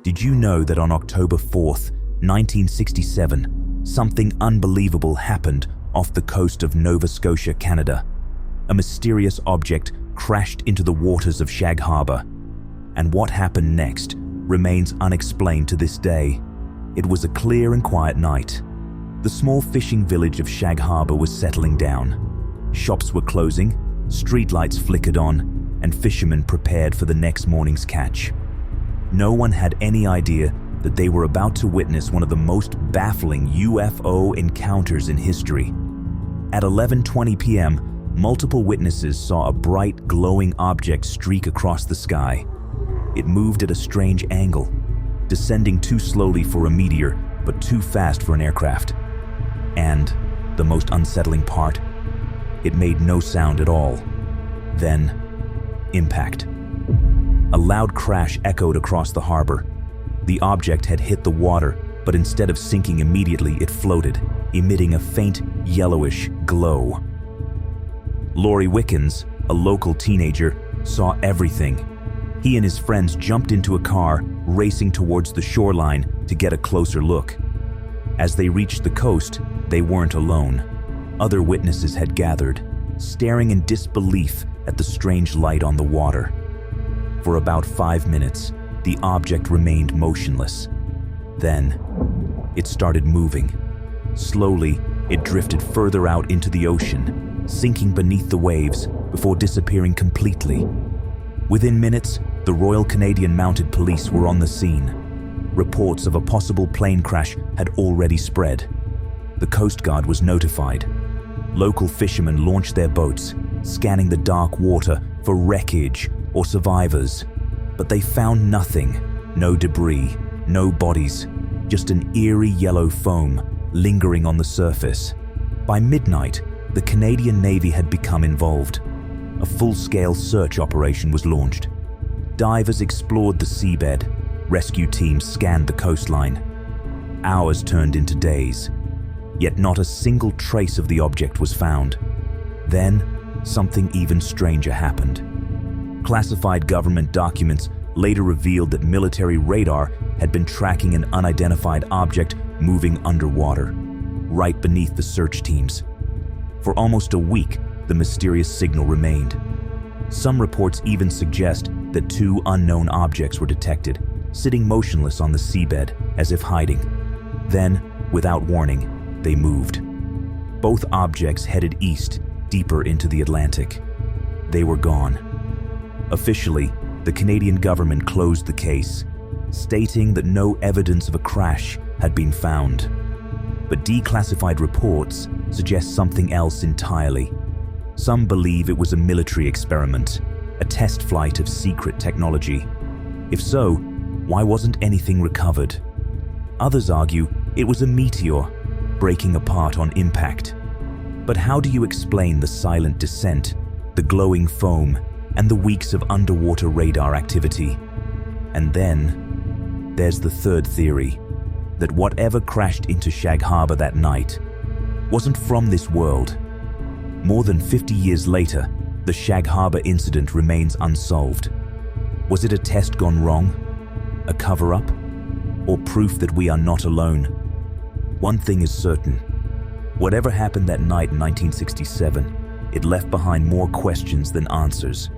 Did you know that on October 4th, 1967, something unbelievable happened off the coast of Nova Scotia, Canada? A mysterious object crashed into the waters of Shag Harbour. And what happened next remains unexplained to this day. It was a clear and quiet night. The small fishing village of Shag Harbour was settling down. Shops were closing, streetlights flickered on, and fishermen prepared for the next morning's catch. No one had any idea that they were about to witness one of the most baffling UFO encounters in history. At 11:20 p.m., multiple witnesses saw a bright, glowing object streak across the sky. It moved at a strange angle, descending too slowly for a meteor, but too fast for an aircraft. And, the most unsettling part, it made no sound at all. Then, impact. A loud crash echoed across the harbor. The object had hit the water, but instead of sinking immediately, it floated, emitting a faint, yellowish glow. Laurie Wickens, a local teenager, saw everything. He and his friends jumped into a car, racing towards the shoreline to get a closer look. As they reached the coast, they weren't alone. Other witnesses had gathered, staring in disbelief at the strange light on the water. For about 5 minutes, the object remained motionless. Then, it started moving. Slowly, it drifted further out into the ocean, sinking beneath the waves before disappearing completely. Within minutes, the Royal Canadian Mounted Police were on the scene. Reports of a possible plane crash had already spread. The Coast Guard was notified. Local fishermen launched their boats, scanning the dark water for wreckage or survivors. But they found nothing. No debris, no bodies, just an eerie yellow foam lingering on the surface. By midnight, the Canadian Navy had become involved. A full-scale search operation was launched. Divers explored the seabed. Rescue teams scanned the coastline. Hours turned into days. Yet not a single trace of the object was found. Then, something even stranger happened. Classified government documents later revealed that military radar had been tracking an unidentified object moving underwater, right beneath the search teams. For almost a week, the mysterious signal remained. Some reports even suggest that 2 unknown objects were detected, sitting motionless on the seabed as if hiding. Then, without warning, they moved. Both objects headed east, deeper into the Atlantic. They were gone. Officially, the Canadian government closed the case, stating that no evidence of a crash had been found. But declassified reports suggest something else entirely. Some believe it was a military experiment, a test flight of secret technology. If so, why wasn't anything recovered? Others argue it was a meteor, breaking apart on impact. But how do you explain the silent descent, the glowing foam, and the weeks of underwater radar activity? And then, there's the third theory, that whatever crashed into Shag Harbour that night wasn't from this world. More than 50 years later, the Shag Harbour incident remains unsolved. Was it a test gone wrong? A cover-up? Or proof that we are not alone? One thing is certain. Whatever happened that night in 1967, it left behind more questions than answers.